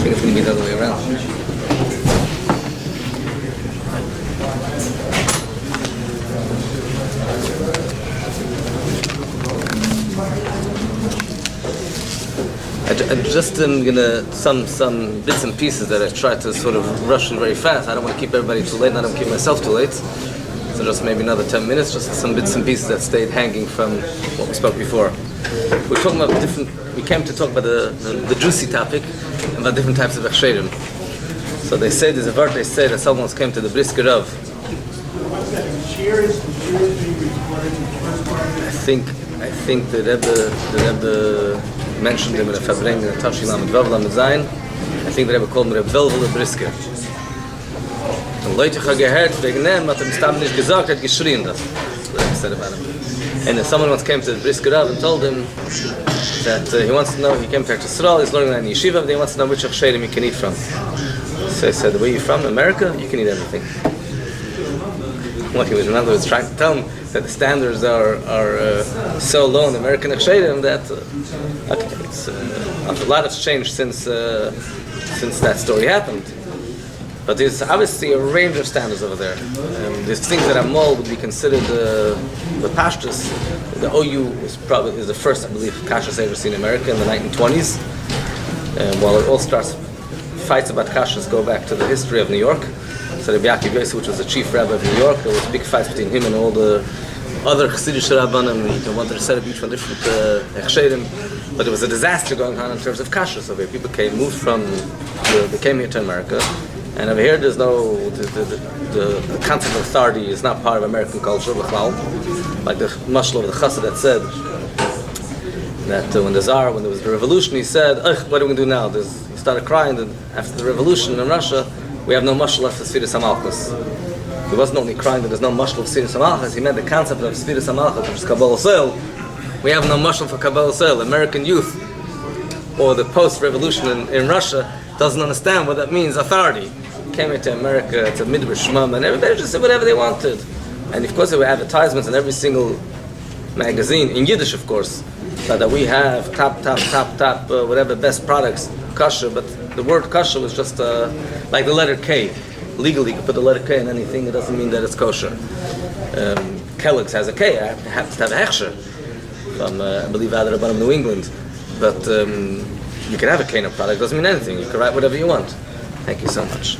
think it's going to be the other way around. I'm just gonna some bits and pieces that I tried to sort of rush through very fast. I don't want to keep everybody too late, and I don't want to keep myself too late. So just maybe another 10 minutes, just some bits and pieces that stayed hanging from what we spoke before. We're talking about we came to talk about the juicy topic, about different types of Hechsherim. So they say, there's a word they say that someone came to the Brisker Rav. I think the Rebbe mentioned him in a Fabring in a Tashi Lamed Vav Lamed Zayin. I think the Rebbe called him Reb Velvel Brisker. Und Leute haben gehört, wegen dem hat Stam nicht gesagt, hat geschrien das. The Rebbe said about him. And someone once came to the Brisker Rav and told him that he wants to know, he came to Yisrael, he's learning in yeshiva, but he wants to know which Hechsherim he can eat from. So he said, where are you from? America? You can eat everything. What he was in other words trying to tell him that the standards are so low in the American Hechsherim that it's a lot has changed since that story happened. But there's obviously a range of standards over there. There's things that Amol would be considered the pashtus. The OU is the first, I believe, kashrus ever seen in America in the 1920s. While it all starts, fights about kashrus go back to the history of New York. So Rabbi Yaakov Yosef, which was the chief rabbi of New York, there was big fights between him and all the other Chassidish rabbanim. They wanted to set up each one different Hechsherim, but there was a disaster going on in terms of kashrus over here. People came here to America, and over here there's no the concept of authority is not part of American culture. Like the mashal of the Chassid that said that when there was the revolution, he said, "What are we going to do now?" He started crying that after the revolution in Russia, we have no mashal left for Sfiras HaMalchus. He wasn't only crying that there's no mashal of Sfiras HaMalchus, he meant the concept of Sfiras HaMalchus, which is Kabbalah Soil. We have no mashal for Kabbalah Soil. American youth, or the post-revolution in Russia, doesn't understand what that means, authority. Came into America, it's a midrash shmam, and everybody just said whatever they wanted. And of course there were advertisements in every single magazine, in Yiddish of course, that we have top, whatever best products, kosher, but the word kosher was just like the letter K. Legally, you can put the letter K in anything, it doesn't mean that it's kosher. Kellogg's has a K, it happens to have a Hechsher from, I believe, out of New England. But you can have a K in a product, doesn't mean anything. You can write whatever you want. Thank you so much.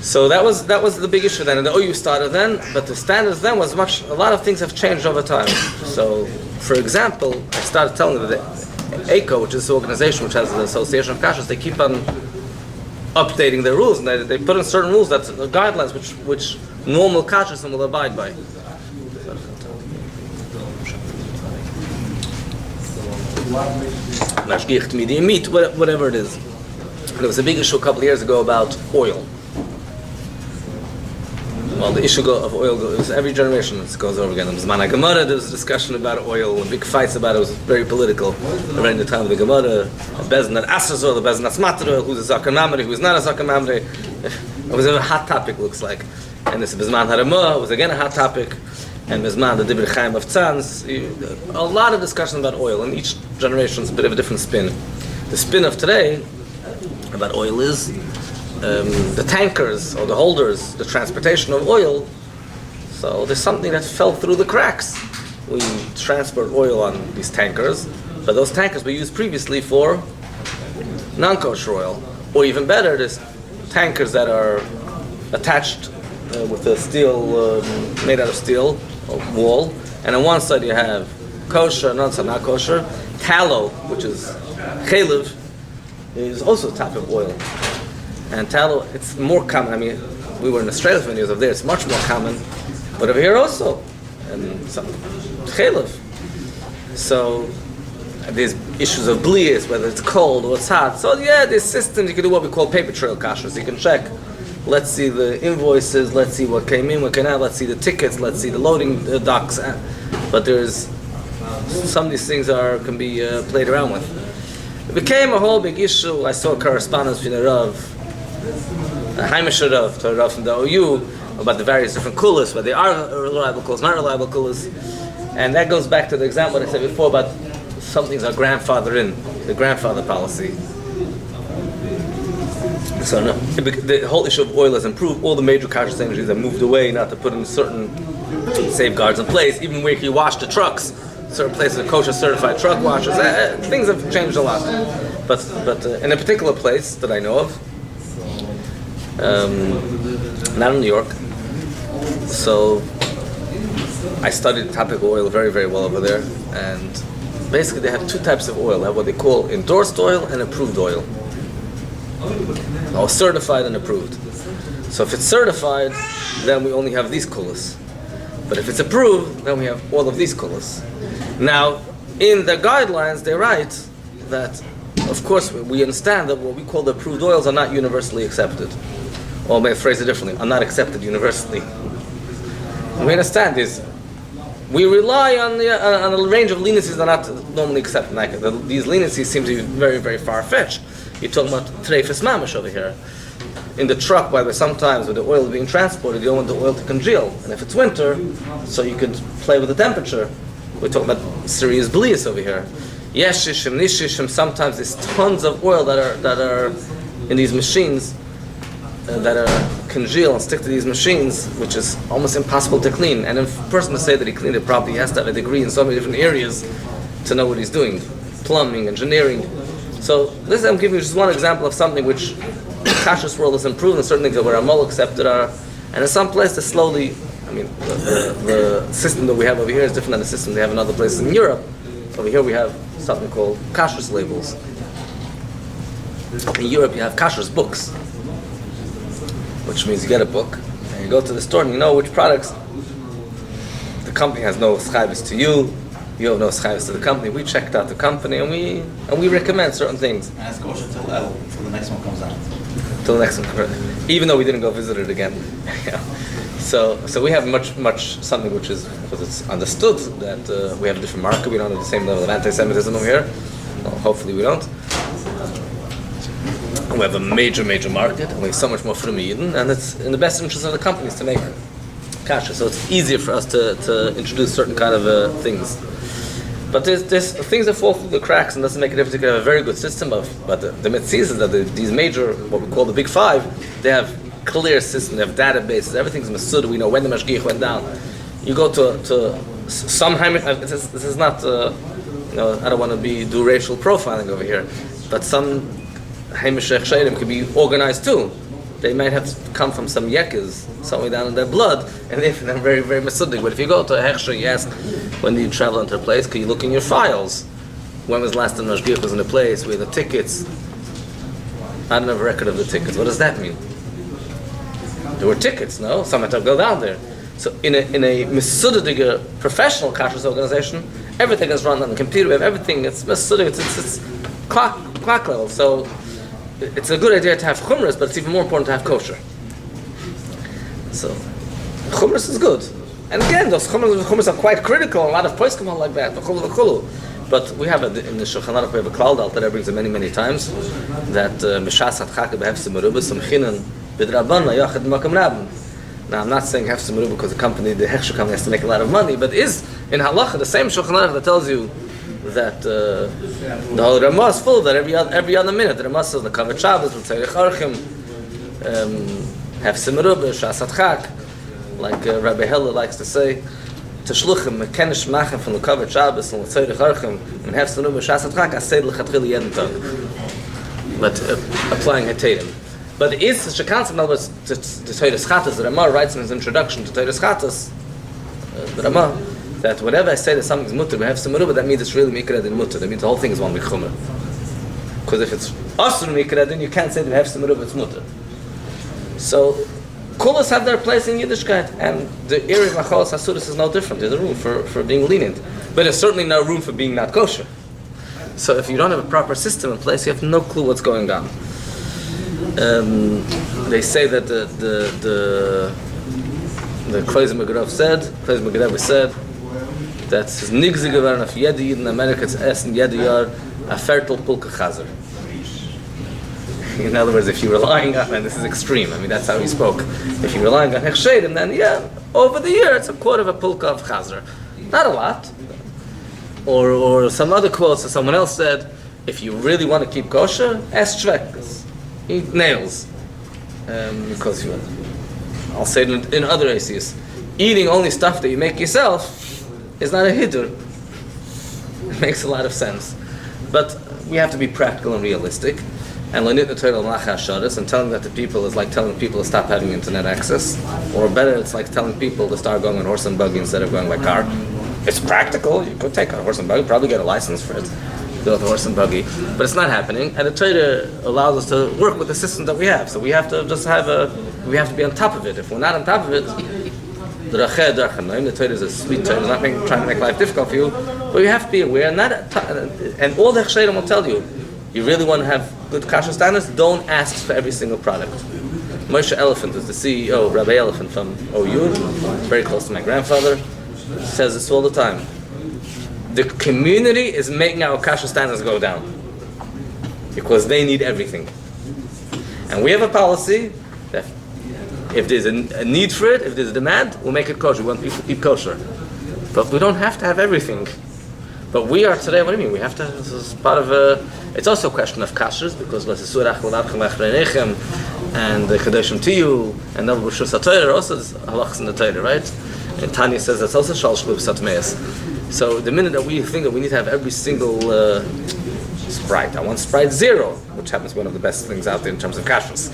So that was the big issue then, and the OU started then, but the standards then was a lot of things have changed over time. So, for example, I started telling them that ACO, which is the organization which has the Association of Kashrus, they keep on updating their rules, and they put in certain rules, that guidelines which normal kashrus will abide by. Meat, whatever it is. There was a big issue a couple of years ago about oil. Well, the issue of oil goes every generation. It goes over again. There was Mana Gemara. There was a discussion about oil and big fights about it. It was very political. Around the time of the Gemara, Bezin at Asras oil, the Bezin at Smatr oil, who's a Zakar Mamre, who's not a Zakar Mamre. It was a hot topic, looks like. And this Bezman Haramah was again a hot topic. And Bezman the Dibri Chaim of Tzans. A lot of discussion about oil, and each generation is a bit of a different spin. The spin of today about oil is the tankers or the holders, the transportation of oil. So there's something that fell through the cracks. We transport oil on these tankers, but those tankers were used previously for non-kosher oil. Or even better, there's tankers that are attached with a steel, made out of steel, wall, and on one side you have kosher, and on the other side not kosher. Tallow, which is chaylev, is also a type of oil. And tallow, it's more common. I mean, we were in Australia for many years. Over there, it's much more common. But over here also, and some chaylev. So there's issues of blias, whether it's cold or it's hot. So yeah, there's systems. You can do what we call paper trail kashrus. You can check. Let's see the invoices. Let's see what came in, what came out. Let's see the tickets. Let's see the loading docks. But there's some of these things can be played around with. It became a whole big issue. I saw correspondence between the Rav, Hechsher Rav, to a Rav from the OU, about the various different kulas, whether they are reliable kulas, not reliable kulas. And that goes back to the example I said before about some things are grandfather in, the grandfather policy. So no, the whole issue of oil has improved. All the major kashrus energies have moved away, not to put in certain safeguards in place. Even where you wash the trucks, certain places are kosher certified truck washers. Things have changed a lot. But in a particular place that I know of, not in New York. So I studied the topic of oil very, very well over there, and basically they have two types of oil. They have what they call endorsed oil and approved oil. Or certified and approved. So if it's certified, then we only have these kulas. But if it's approved, then we have all of these kulas. Now, in the guidelines, they write that, of course, we understand that what we call the approved oils are not universally accepted. Or may I phrase it differently, are not accepted universally. And we understand this. We rely on a range of leniencies that are not normally accepted. Like, these leniencies seem to be very, very far-fetched. You're talking about treifas mamash over here. In the truck, by the way, sometimes when the oil is being transported, you don't want the oil to congeal. And if it's winter, so you could play with the temperature. We're talking about serious blias over here. Yeshishim, nishishim, sometimes there's tons of oil that are in these machines that are congeal and stick to these machines, which is almost impossible to clean. And if a person to say that he cleaned it properly, he has to have a degree in so many different areas to know what he's doing. Plumbing, engineering. So this I'm giving you just one example of something which the kashrus world has improved, and certain things that where Amal accepted are, and in some places slowly, the system that we have over here is different than the system they have in other places in Europe. Over here we have something called kashrus labels. In Europe you have kashrus books, which means you get a book, and you go to the store and you know which products. The company has no schayvus to you, you have no schayvus to the company. We checked out the company and we recommend certain things. And it's kosher till the next one comes out. Till the next one, even though we didn't go visit it again. So we have much something which is, because it's understood that we have a different market. We don't have the same level of anti-Semitism over here. Well, hopefully we don't. And we have a major market, and we have so much more from Eden, and it's in the best interest of the companies to make kasha. So it's easier for us to introduce certain kind of things. But there's things that fall through the cracks, and doesn't make it different. You have a very good system but the mitzvah is that these major, what we call the big five, they have clear system, they have databases, everything's masud, we know when the mashgiach went down. You go to some this is not I don't want to do racial profiling over here, but some Hechsher can be organized too. They might have come from some yekas, somewhere down in their blood, and they're very, very masudik. But if you go to a Hechsher, you ask, when do you travel into a place? Can you look in your files? When was the last time Mashgiach was in a place? Where the tickets? I don't have a record of the tickets. What does that mean? There were tickets, no? Someone had to go down there. So in a masudik professional kashrus organization, everything is run on the computer. We have everything. It's masudik. It's clock level. So it's a good idea to have chumras, but it's even more important to have kosher. So chumras is good. And again, those chumras are quite critical. A lot of points come on like that. But we have in the Shulchan Aruch, we have a klal that brings it many times, that mishas hatchak behefsim merubah samchinan b'drabana yachad makam rabban. Now I'm not saying hefsim merubah because the Hechsher company has to make a lot of money, but is in halacha the same Shulchan Aruch that tells you that the whole Ramah is full of that every other minute. The Ramah says the Kavet Shabbos, L'tzayich Archim, hefsim merubah, shas hatchak, like Rabbi Heller likes to say. Tashluchim, mekenish machen from the Kavet Shabbos and L'tzayich Archim, and hefsim merubah, shas hatchak, asay l'chatchili jeden tag. But applying Hetadim. But it is such a concept, in other words, to Teiras Chatas. The Ramah writes in his introduction to Teiras Chatas, the Ramah, that whenever I say that something is mutter, we have some merubah, that means it's really mikra din mutter. That means the whole thing is one big chumrah. Because if it's asur mikra din, you can't say that we have some merubah, it's mutter. So, kulas have their place in Yiddishkeit, and the area of machalas hasuris is no different. There's a room for being lenient, but there's certainly no room for being not kosher. So if you don't have a proper system in place, you have no clue what's going on. They say that the Kreuz Megrav said that es nigze geworden auf jede Jid in Amerika zu essen, jede Jahr a fertile pulka chazer. In other words, if you're relying on, and this is extreme, that's how he spoke, if you're relying on Hechsherim, then over the year it's a quarter of a pulka of chazer. Not a lot. Or some other quotes that someone else said, if you really want to keep kosher, ask shvekas. eat nails. Because I'll say it in other ACs, eating only stuff that you make yourself is not a hiddur. It makes a lot of sense. But we have to be practical and realistic. And and telling that to people is like telling people to stop having internet access. Or better, it's like telling people to start going on horse and buggy instead of going by car. It's practical. You could take a horse and buggy, probably get a license for it. Build a horse and buggy. But it's not happening. And the Torah allows us to work with the system that we have. So we have to just we have to be on top of it. If we're not on top of it, the Torah is a sweet Torah. It's not trying to make life difficult for you. But you have to be aware. And all the Hechsherim will tell you, you really want to have good kashrus standards, don't ask for every single product. Moshe Elephant is the CEO, Rabbi Elephant from OU, very close to my grandfather, says this all the time. The community is making our kashrus standards go down because they need everything. And we have a policy that if there's a need for it, if there's a demand, we'll make it kosher. We want people to eat kosher. But we don't have to have everything. But we are today, what do you mean? We have to, this is part of it's also a question of kashrus, because and the Kadeshim Tiyu, and the Rishus HaTorah also is halachas in the Torah, right? And Tanya says that's also Shal Shlub Satmeis. So the minute that we think that we need to have every single Sprite, I want Sprite Zero, which happens to be one of the best things out there in terms of kashrus.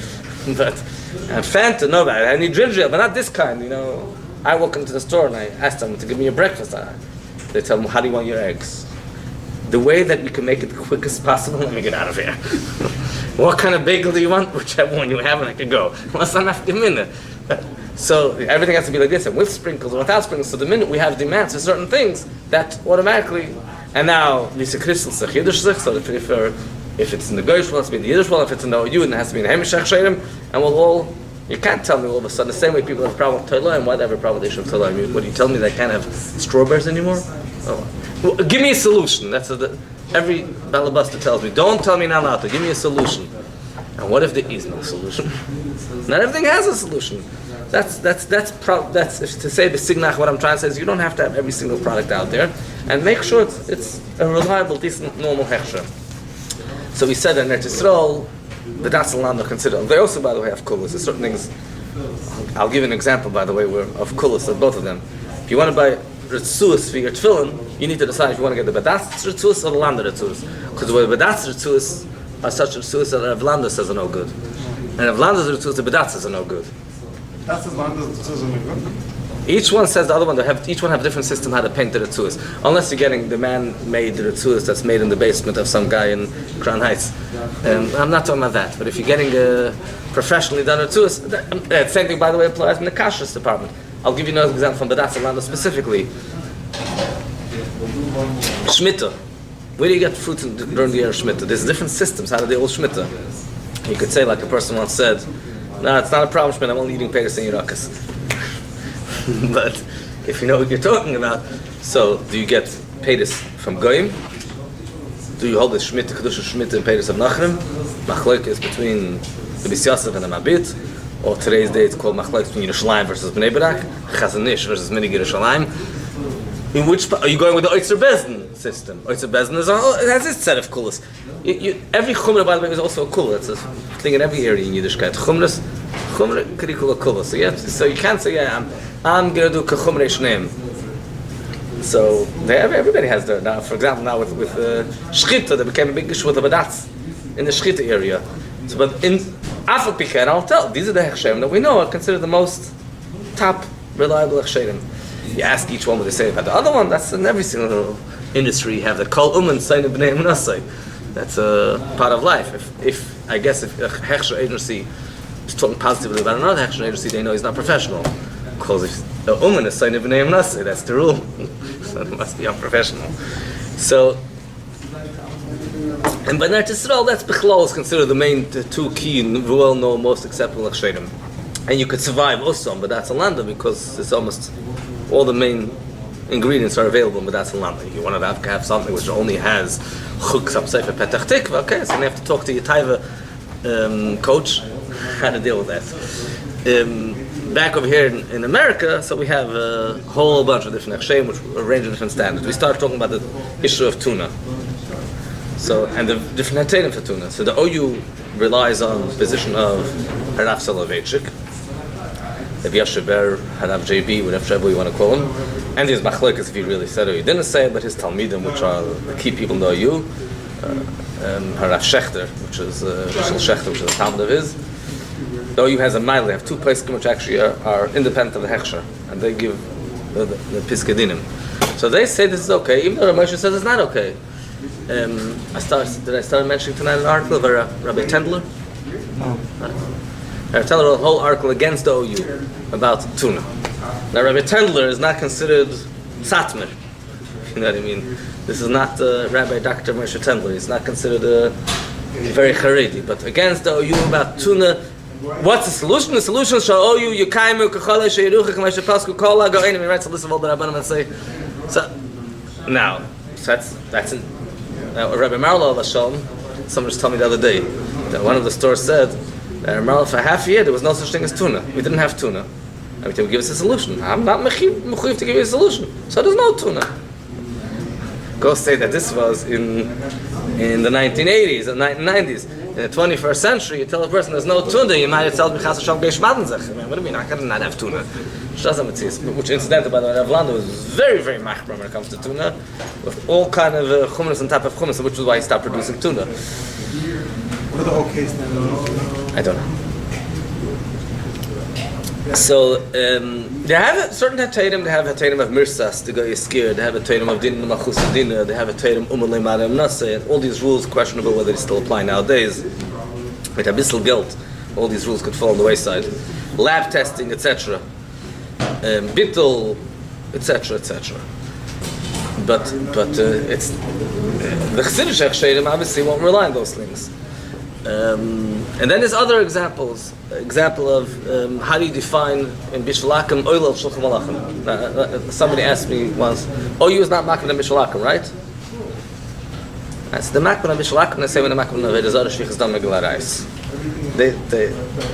But, and Fanta, no, I need ginger ale, but not this kind, I walk into the store and I ask them to give me a breakfast. They tell me, how do you want your eggs? The way that you can make it the quickest possible, let me get out of here. What kind of bagel do you want? Whichever one you have, and I can go. So everything has to be like this, and with sprinkles or without sprinkles. So the minute we have demands for certain things, that automatically, and now, Lisa Crystal Sich, Yiddish Sich, so if it's in the Goyish world, it has to be in the Yiddish world, if it's in the OU, then it has to be in the Hechsher Hechsherim, and we'll all, you can't tell me all of a sudden, the same way people have a problem with Tolah, and why they have a problem with Isham Tolah. I mean, what, you tell me they can't have strawberries anymore? Oh. Well, give me a solution. That's every balabuster tells me, don't tell me now, give me a solution. And what if there is no solution? Not everything has a solution. That's to say the signach. What I'm trying to say is you don't have to have every single product out there, and make sure it's a reliable, decent, normal hechsher. So we said that in Eretz Yisrael, the Das Land are considered. They also, by the way, have kulas. There's certain things. I'll give an example, by the way, of kulas of both of them. If you want to buy Ritzuas for your tefillin, you need to decide if you want to get the Badas Ritzuas or the Landa Ritzuas. Because the Badas Ritzuas are such Ritzuas that Rav Landa says are no good. And Rav Landa's Ritzuas, the Badas are no good. Each one says the other one, each one have a different system how to paint the Ritzuas. Unless you're getting the man-made Ritzuas that's made in the basement of some guy in Crown Heights. I'm not talking about that. But if you're getting a professionally done Ritzuas, same thing, by the way, applies in the kashrus department. I'll give you another example from Badas Alanda specifically. Shmita. Where do you get fruit during the year of Shmita? There's different systems. How do they all Shmita? You could say, like a person once said, no, it's not a problem, Shmita, I'm only eating Peres and Yerakas. But if you know what you're talking about, so do you get Peres from Goyim? Do you hold the Shmita, Kedusha Shmita and Peres of Nachrim? Machloek is between the Bisyasov and the Mabit. Or today's day it's called Machlek between Yerushalayim versus Bnei Brak, Chazanish versus Minig Yerushalayim. In which are you going with the Oitzer Bezdin system? Oitzer Bezdin it has its set of kulas. Every chumrah, by the way, is also a kula. It's a thing in every area in Yiddishkeit. Chumrah karikula kula. So you can't say, I'm going to do kachumrei shneim. So everybody has their, now, for example, now with Shchita, there became a big issue with the Badatz in the Shchita area. So, but in Afal Pikan, I'll tell, these are the Hechsherim that we know are considered the most top, reliable Hechsherim. You ask each one what they say about the other one, that's in every single industry you have the Kol Uman Sayin B'nei Munasai. That's a part of life. If a Hechsher agency is talking positively about another Hechsher agency, they know he's not professional. Because if the Uman is Sayin B'nei Munasai, that's the rule. So it must be unprofessional. So, and by Eretz Yisrael, that's Bichlal is considered the main two key and well-known, most acceptable Hechsherim. And you could survive also, but that's a landa because it's almost all the main ingredients are available, but that's a landa. You want to have something which only has chuks up sefer petach tikva, okay, so you have to talk to your taiva coach how to deal with that. Back over here in America, so we have a whole bunch of different Hechsherim, which a range of different standards. We start talking about the issue of tuna. So, and the different heterim for tuna. So the OU relies on the position of Harav Soloveitchik, Rav Yoshe Ber, Harav JB, whatever you want to call him, and there's Machlokes if he really said it or he didn't say it, but his Talmidim, which are the key people know you, Harav Hechsher, which is Shechter, which is a Talmud of his. Though you has a mile, they have two places which actually are independent of the Hechsher, and they give the Piskei Dinim. So they say this is okay, even though Moshe says it's not okay. Did I start mentioning tonight an article about Rabbi Tendler? No. Rabbi Tendler wrote a whole article against the OU about tuna. Now Rabbi Tendler is not considered Satmer. You know what I mean? This is not Rabbi Dr. Moshe Tendler. He's not considered very Haredi. But against the OU about tuna, what's the solution? The solution is Shal OU Yukaimu Kachole Sheiruchik Moshe Pasku Kola Go Einim. He writes a list of all the Rabbanim and say, so now, so that's in. Now, Rabbi Marlo Lashon, someone just told me the other day that one of the stores said that Marlo for half a year there was no such thing as tuna. We didn't have tuna. And we give us a solution. I'm not mechuyev to give you a solution. So there's no tuna. Go say that this was in the 1980s and 1990s. In the 21st century, you tell a person there's no tuna, you might tell me Chas Hashem Geishmaden Zech. What do you mean? I can not have tuna. Which incidentally, by the way, Rav Lando is very, very machmer when it comes to tuna, with all kind of chumras on top of chumras, which is why he stopped producing tuna. What are the OKs then? I don't know. So they have a certain hatadim. They have hatadim of mirsas to go yiskir. They have a hatadim of din machus dina. They have a hatadim umalei madam nase. And all these rules questionable whether they still apply nowadays. With abyssal guilt, all these rules could fall on the wayside. Lab testing, etc. Bittul, etc., etc. But it's the Chassidish Hechsherim obviously won't rely on those things. And then there's other examples. Example of how do you define in Bishalakim oil shulchan malachim? Somebody asked me once, "OU is not makbid on Bishalakim, right?" I said, "The makbid on Bishalakim." They say when the makbid on Avodah Zarah shvichas dam megalarais.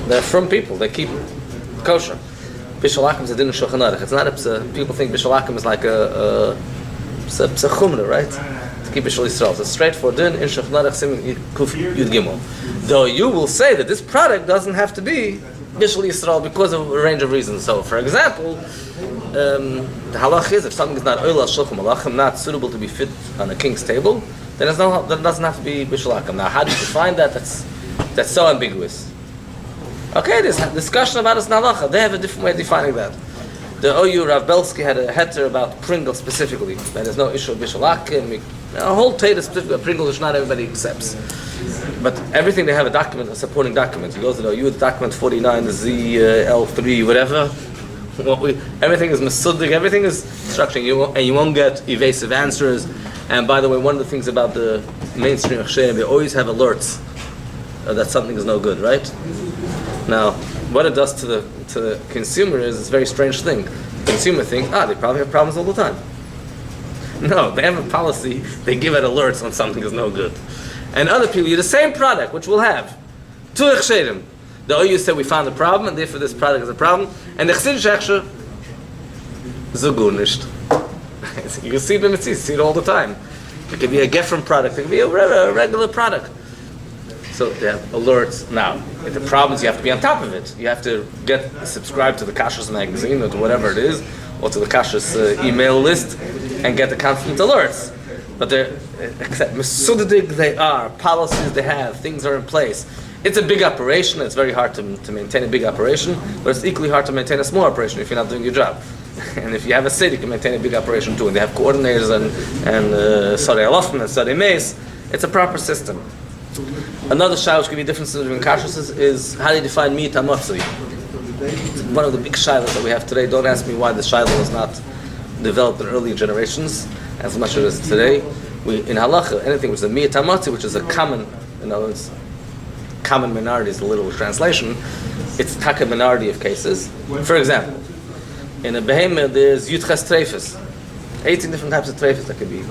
They're from people. They keep kosher. Bishalakim is a din of shulchan aruch. It's not a people think Bishalakim is like a chumrah, right? To keep Bishal Yisrael. It's a straightforward din in shulchan aruch siman kuf yud gimel. Though you will say that this product doesn't have to be Bishal Yisrael because of a range of reasons. So, for example, the halach is if something is not oil al shulchan malachim, not suitable to be fit on a king's table, then it doesn't have to be Bishalakim. Now, how do you define that? That's so ambiguous. Okay, there's discussion about this halacha. They have a different way of defining that. The OU Rav Belsky had a heter about Pringles specifically. That there's no issue of Bishalakim. A whole Teda specifically about Pringles which not everybody accepts. But everything they have a document, a supporting document. You go to the OU document 49, ZL3, whatever. Everything is mesudik, everything is structuring. And you won't get evasive answers. And by the way, one of the things about the mainstream Hechsherim, they always have alerts that something is no good, right? Now, what it does to the consumer is it's a very strange thing. The consumer thinks, they probably have problems all the time. No, they have a policy, they give it alerts when something is no good. And other people, you the same product, which we'll have. Two Hechsherim. The OU said we found a problem, and therefore this product is a problem. And the Chassidish Hechsher, Zugur nicht. You can see it in the you see it all the time. It could be a Geffen product, it could be a regular product. So they have alerts. Now, if the problems, you have to be on top of it. You have to subscribe to the Kashrus magazine or to whatever it is, or to the Kashrus email list, and get the constant alerts. But they're mesudik, they are policies they have, things are in place. It's a big operation. It's very hard to maintain a big operation, but it's equally hard to maintain a small operation if you're not doing your job. And if you have a city, you can maintain a big operation too. And they have coordinators and Sarei Alofim and Sarei Meis. It's a proper system. Another shayla which could be different between kashrus is how do you define meat hamotzi? One of the big shaylas that we have today. Don't ask me why the shayla was not developed in earlier generations as much as it is today. In halacha, anything which is a meat hamotzi, which is a common, in other words, common minority is the literal translation. It's taka minority of cases. For example, in a behemoth there's yutches treifas, 18 different types of treifas that could be.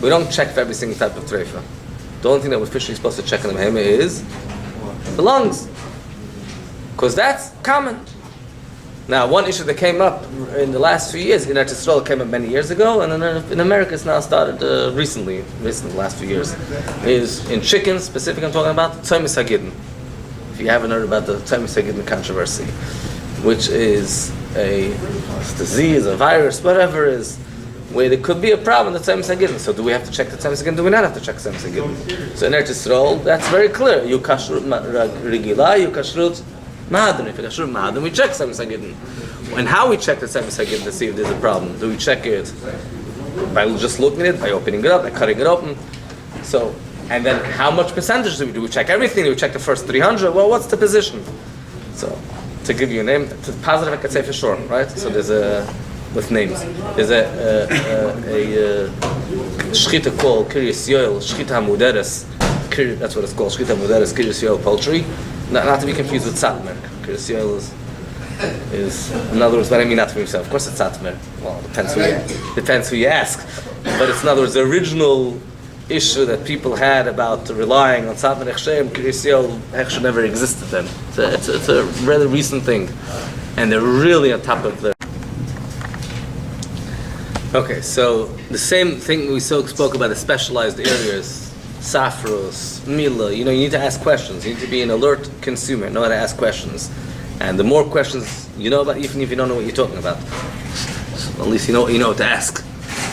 We don't check for every single type of treifa. The only thing that we're officially supposed to check in the behemoth is the lungs, because that's common. Now, one issue that came up in the last few years, in Eretz Yisrael came up many years ago, and in America it's now started recently, the last few years, is in chicken, specifically I'm talking about, Tzomis HaGidden. If you haven't heard about the Tzomis HaGidden controversy, which is a disease, a virus, whatever it is, where there could be a problem with the Tzomis HaGidden. So do we have to check the Tzomis HaGidden? Do we not have to check the Tzomis HaGidden? So in Eretz Yisrael, that's very clear. You kashrut regila, you kashrut Ma'adin. If it's kashrut ma'adin, we check Tzomis HaGidden. And how we check the Tzomis HaGidden to see if there's a problem? Do we check it by just looking at it, by opening it up, by cutting it open? So, and then how much percentage do we do? We check everything. Do we check the first 300? Well, what's the position? So, to give you a name, to positive I could say for sure, right? So there's a, with names, there's a shchita called Kiryas Yoel, shchita hamuderes. That's what it's called, shchita hamuderes, Kiryas Yoel poultry. Not to be confused with satmer. Kiryas Yoel is, in other words, what I mean not to be himself. Of course it's satmer. Well, depends who you ask. But it's, in other words, the original issue that people had about relying on satmer Hechsher, Kiryas Yoel, Hechsher never existed then. It's a rather recent thing. And they're really on top of the... Okay, so the same thing we spoke about the specialized areas, Safros, Mila, you need to ask questions. You need to be an alert consumer, know how to ask questions. And the more questions you know about, even if you don't know what you're talking about, so at least you know what to ask.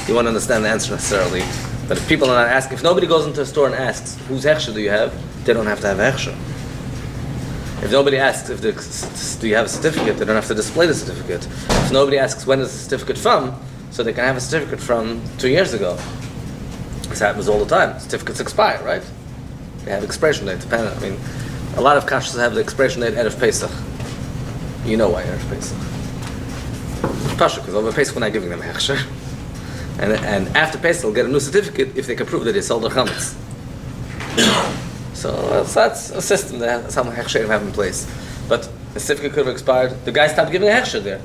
You won't understand the answer necessarily. But if people are not asking, if nobody goes into a store and asks, whose Hechsher do you have? They don't have to have a Hechsher. If nobody asks, do you have a certificate? They don't have to display the certificate. If nobody asks, when is the certificate from? So they can have a certificate from 2 years ago. This happens all the time. Certificates expire, right? They have expiration date. A lot of kashrus have the expiration date Erev Pesach. You know why Erev Pesach? Pasha, because over Pesach we're not giving them Hechsher. And after Pesach they'll get a new certificate if they can prove that they sold their chametz. So that's a system that some Hechsherim have in place. But the certificate could have expired. The guy stopped giving a Hechsher there.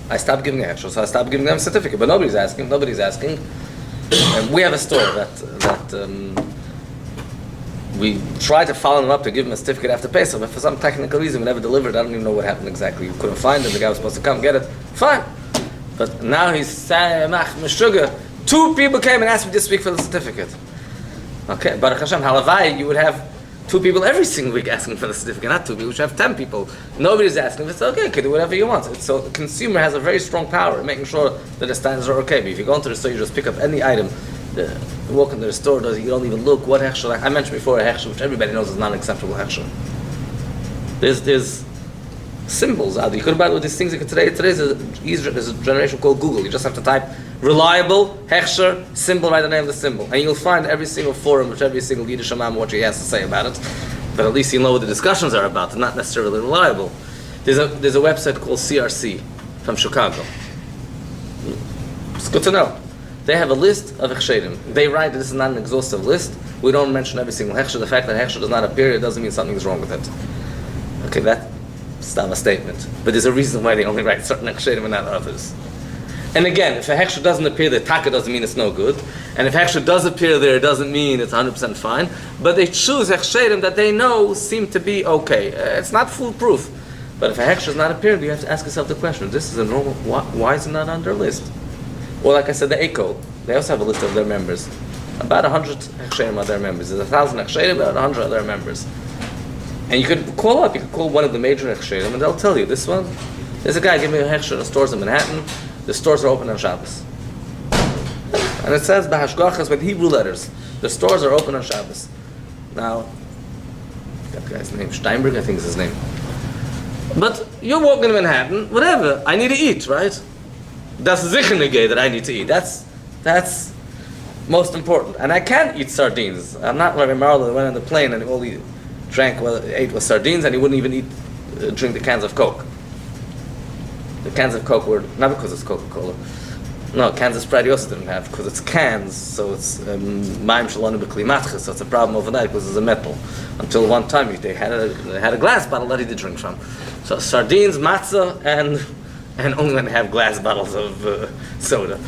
I stopped giving a Hechsher, so I stopped giving them a certificate. But nobody's asking. And we have a store that we tried to follow them up to give them a certificate after Pesach, but for some technical reason we never delivered. I don't even know what happened exactly. We couldn't find him. The guy was supposed to come get it. Fine. But now he's saying, Meshuggah. 2 people came and asked me this week for the certificate. Okay, Baruch Hashem, halavai, you would have 2 people every single week asking for the certificate, not 2 people. You should have 10 people. Nobody's asking. It's okay, you can do whatever you want. So the consumer has a very strong power in making sure that the standards are okay. But if you go into the store, you just pick up any item. You walk into the store, you don't even look what Hechsher. Like I mentioned before, a Hechsher, which everybody knows is not an acceptable Hechsher. There's symbols out there. You could buy with these things. Today's a generation called Google. You just have to type reliable Hechsher symbol, write the name of the symbol, and you'll find every single forum, which every single Yiddish imam what he has to say about it. But at least you know what the discussions are about. They're not necessarily reliable. There's a website called CRC from Chicago. It's good to know. They have a list of Hechsherim. They write that this is not an exhaustive list. We don't mention every single Hechsher. The fact that Hechsher does not appear, it doesn't mean something's wrong with it. Okay, that's not a statement. But there's a reason why they only write certain Hechsherim and not others. And again, if a Hechsher doesn't appear there, Taka doesn't mean it's no good. And if Hechsher does appear there, it doesn't mean it's 100% fine. But they choose Hechsherim that they know seem to be okay. It's not foolproof. But if a Hechsher is not appearing, you have to ask yourself the question, this is a normal, why is it not on their list? Or like I said, the ECO, they also have a list of their members. About 100 Hechsherim are their members. There's 1,000 Hechsherim, about 100 are their members. And you could call one of the major Hechsherim, and they'll tell you, this one, there's a guy giving me a Hechsher in the stores in Manhattan. The stores are open on Shabbos. And it says, Bahashgachas with Hebrew letters. The stores are open on Shabbos. Now, that guy's name, Steinberg, I think is his name. But you're walking in Manhattan, whatever, I need to eat, right? That's Zichenegay that I need to eat. That's most important. And I can't eat sardines. I'm not like Marlo that went on the plane and all he ate was sardines, and he wouldn't even drink the cans of Coke. The cans of Coke were, not because it's Coca-Cola. No, cans of Sprite also didn't have, because it's cans, so it's Maim Shalonu B'Kli, so it's a problem overnight because it's a metal. Until one time they had a glass bottle that he did drink from. So sardines, matzah, and only when they have glass bottles of soda.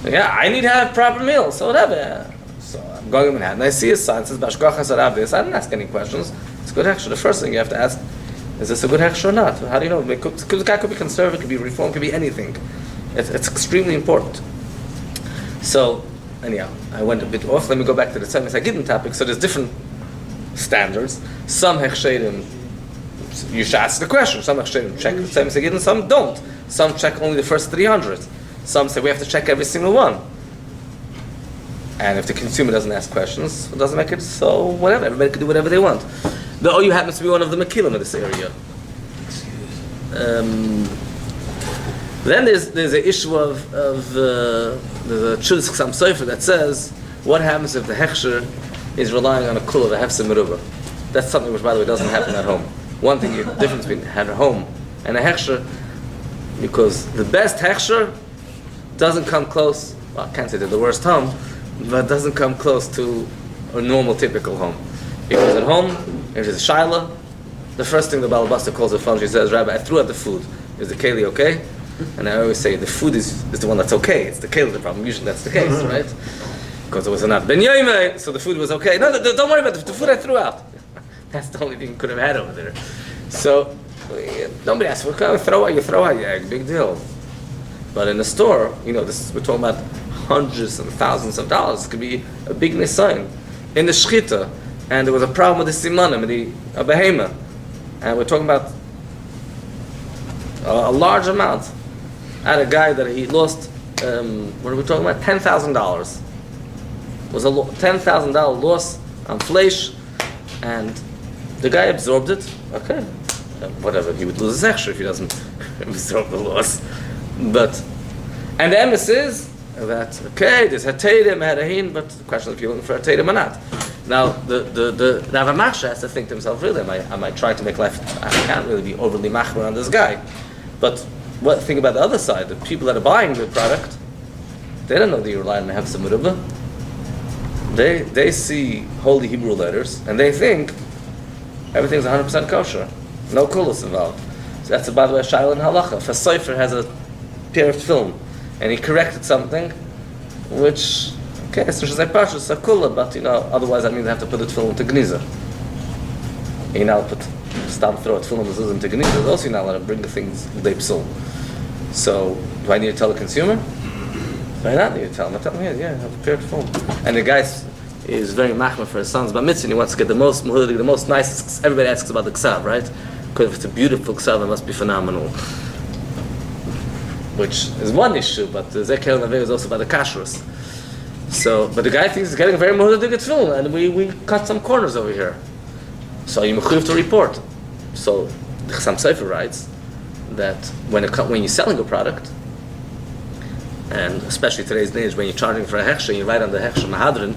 Yeah, I need to have proper meals, so whatever. So I'm going to Manhattan, I see a sign that says Bashkochas Arabias. I didn't ask any questions. It's good actually. The first thing you have to ask, Is this a good hechsher or not? How do you know? Because the guy could be conservative, could be reform, could be anything. It's extremely important. So, anyhow, I went a bit off. Let me go back to the Tzemes HaGidin topic. So there's different standards. Some hechsherim, you should ask the question. Some hechsherim check the Tzemes HaGidin, some don't. Some check only the first 300. Some say we have to check every single one. And if the consumer doesn't ask questions, it doesn't make it so whatever. Everybody can do whatever they want. The OU happens to be one of the Mekilim in this area. Then there's an issue of the Chudis Chsam Sofer that says, what happens if the Hechsher is relying on a kula, the Hefse Meruba? That's something which, by the way, doesn't happen at home. One thing, the difference between at home and a Hechsher, because the best Hechsher doesn't come close, well, I can't say they're the worst home, but doesn't come close to a normal, typical home. Because at home, if there's a Shaila, the first thing the Balabasta calls the phone, she says, Rabbi, I threw out the food. Is the keli okay? And I always say, the food is the one that's okay. It's the keli the problem. Usually that's the case, right? Because it was not ben yoimei, so the food was okay. No, don't worry about the food I threw out. That's the only thing you could have had over there. So, nobody asks, you throw out your egg, big deal. But in the store, we're talking about hundreds and thousands of dollars. It could be a big nisayon. In the shchita, and there was a problem with the simanim, the behema, and we're talking about a large amount. I had a guy that he lost, what are we talking about? $10,000. It was a $10,000 loss on flesh, and the guy absorbed it. Okay, whatever, he would lose his extra if he doesn't absorb the loss. And the emes is that, okay, there's Hateidim, Hadahin, but the question is if you're looking for Hateidim or not. Now, the Rav HaMachshir has to think to himself, really, am I trying to make life, I can't really be overly machmer on this guy. But think about the other side, the people that are buying the product, they don't know that you're relying on Hefse Meruba. They see holy Hebrew letters, and they think everything's 100% kosher. No kulos involved. So that's, by the way, a shayla in halacha. If a sofer has a pair of film, and he corrected something, which, okay, it's just like Pasha, it's a kula, but otherwise that means they have to put it film into gniza. Stop throw it film into gniza, also you're not allowed to bring the things they psul. So, do I need to tell the consumer? Do I not need to tell him? I tell him, yeah, I have a pair of film. And the guy is very machmer for his son's bar mitzvah, and he wants to get the most muhudik, the most nicest. Everybody asks about the ksav, right? Because if it's a beautiful ksav, it must be phenomenal. Which is one issue, but the Zekel Naveh is also about the kashrus. So, but the guy thinks he's getting a very muhudik film, and we cut some corners over here. So you mechuyev to report. So the Chsam Sofer writes that when you're selling a product, and especially today's days when you're charging for a hechsher, you write on the hechsher mahadrin,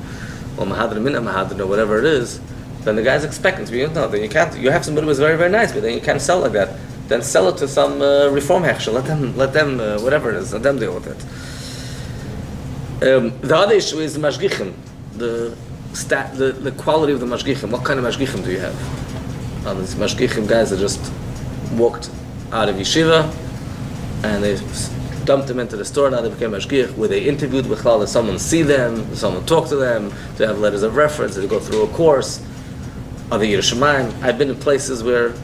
or mahadrin mina mahadrin, or whatever it is, then the guy's expecting to be, then you can't, you have somebody who's very, very nice, but then you can't sell like that. Then sell it to some reform hechsher, let them whatever it is, let them deal with it. The other issue is the mashgichim, the quality of the mashgichim. What kind of mashgichim do you have? These mashgichim guys that just walked out of yeshiva, and they dumped them into the store, now they became mashgich, where they interviewed with Chalal, someone see them, someone talk to them, they have letters of reference, they go through a course. Are they Yerushalayim? I've been in places where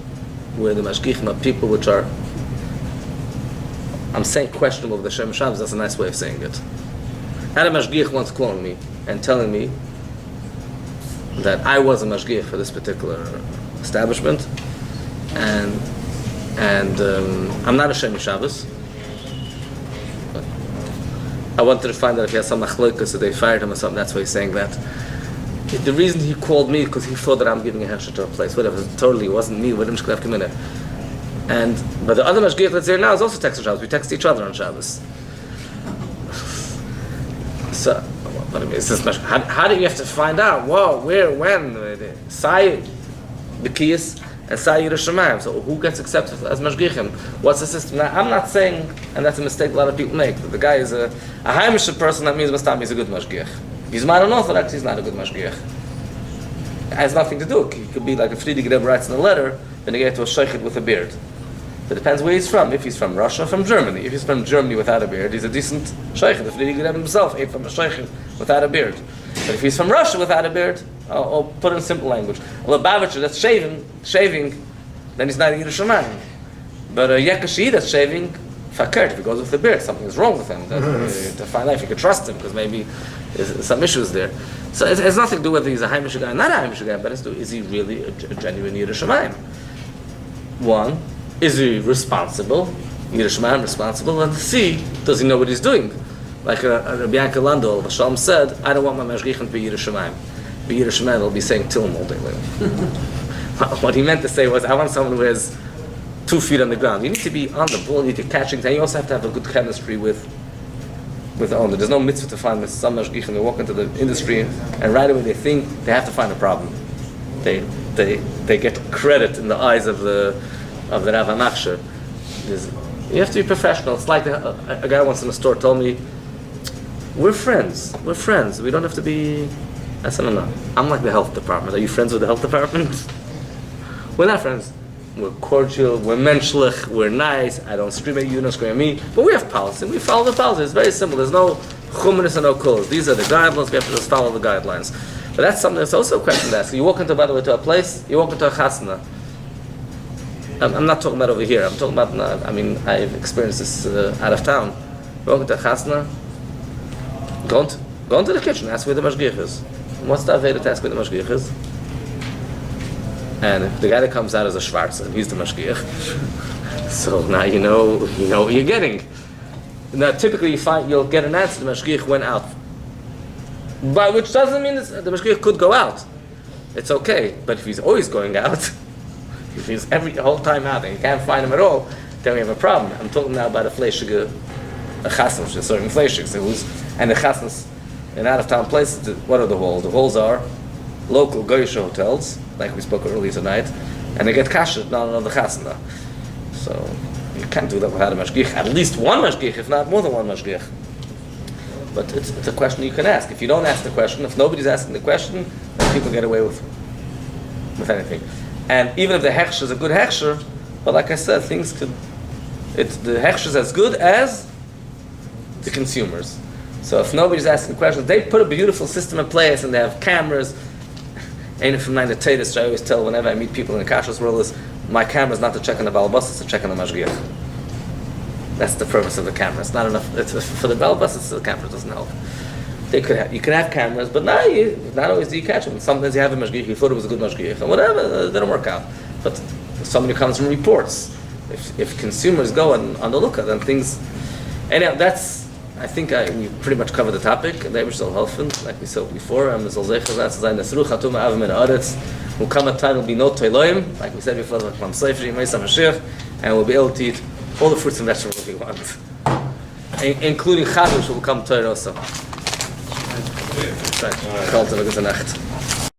the mashgichim are people which are, I'm saying questionable with the Shem Shabbos, that's a nice way of saying it. I had a mashgich once calling me and telling me that I was a mashgich for this particular establishment, and I'm not a Shem Shabbos. I wanted to find out if he had some machlokas, so they fired him or something. That's why he's saying that. The reason he called me because he thought that I'm giving a hechsher to a place. Whatever, totally, it wasn't me. But the other mashgiach that's there now is also texting Shabbos. We text each other on Shabbos. So, what I mean, how do you have to find out? Whoa, where, when? Sai B'kiyas and Sai Yerushalayim. So who gets accepted as mashgichim? What's the system? Now, I'm not saying, and that's a mistake a lot of people make, that the guy is a Haimish person, that means Mastam he's a good mashgiach. He's not an Orthodox, he's not a good mashgiach. It has nothing to do. He could be like a Friedrich Rebbe writes in a letter, then he gets to a shaykhid with a beard. It depends where he's from. If he's from Russia, from Germany. If he's from Germany without a beard, he's a decent shaykhid. The Friedrich Rebbe himself ain't from a shaykhid without a beard. But if he's from Russia without a beard, I'll put it in simple language. A Lubavitcher that's shaving, then he's not a Yiras Shamayim. But a Yekashi that's shaving, fakert, if he goes with the beard, something is wrong with him. To find out if you can trust him, because maybe there's some issues there. So it has nothing to do with whether he's a Haimish guy or not a Haimish guy, but it's to, is he really a genuine Yiras Shamayim? One, is he responsible? Yiras Shamayim responsible, and C, does he know what he's doing? Like Rabbi Yankel Landau, Hashem said, I don't want my mashgichim to be Yiras Shamayim. Be Yiras Shamayim, they'll be saying Tilm all day long. What he meant to say was, I want someone who has 2 feet on the ground. You need to be on the ball, you need to catch things, and you also have to have a good chemistry with the owner. There's no mitzvah to find some mashgichim. They walk into the industry, and right away they think they have to find a problem. They get credit in the eyes of the Rav Hechsher. You have to be professional. It's like a guy once in a store told me, we're friends. We don't have to be... I said, no. I'm like the health department. Are you friends with the health department? We're not friends. We're cordial, we're menschlich, we're nice. I don't scream at you, you don't scream at me. But we have policy. We follow the policy. It's very simple. There's no chumanis and no kulas. These are the guidelines. We have to just follow the guidelines. But that's something that's also a question to ask. You walk into, by the way, to a place, you walk into a chasna. I'm not talking about over here. I'm talking about, I've experienced this out of town. You walk into a chasna, go into the kitchen, ask where the mashgiach is. What's the aveda to ask where the mashgiach is? And if the guy that comes out is a Schwarzer, he's the mashgiach. So now you know what you're getting. Now typically you'll get an answer, the mashgiach went out. But which doesn't mean the mashgiach could go out. It's okay. But if he's always going out, if he's the whole time out and you can't find him at all, then we have a problem. I'm talking now about a fleishige, a chasna, which is serving fleishigs, and the chasnas in out-of-town places. What are the halls? The halls are local goyish hotels, like we spoke earlier tonight, and they get kasher, not another chasna. So you can't do that without a mashgiach. At least one mashgiach, if not more than one mashgiach. But it's a question you can ask. If you don't ask the question, if nobody's asking the question, then people get away with anything. And even if the Hechsher is a good Hechsher, but like I said, the Hechsher is as good as the consumers. So if nobody's asking questions, they put a beautiful system in place and they have cameras. And from the Tatus, I always tell whenever I meet people in the kashrus world is, my camera is not to check on the balabas, it's to check on the mashgiach. That's the purpose of the camera. It's not enough. For the balabas, the camera doesn't help. You can have cameras, but not always do you catch them. Sometimes you have a mashgiach, you thought it was a good mashgiach, and whatever, it didn't work out. But somebody comes from reports. If consumers go on the lookout, then things... Anyhow, I think we pretty much covered the topic. They were still helpful, like we said before. Will come a time, will be no toiloim, like we said before, like Mam Seifri, Meisam Mashiach, and we'll be able to eat all the fruits and vegetables we want, including chadush will come to also. Right. Kalt, gute Nacht.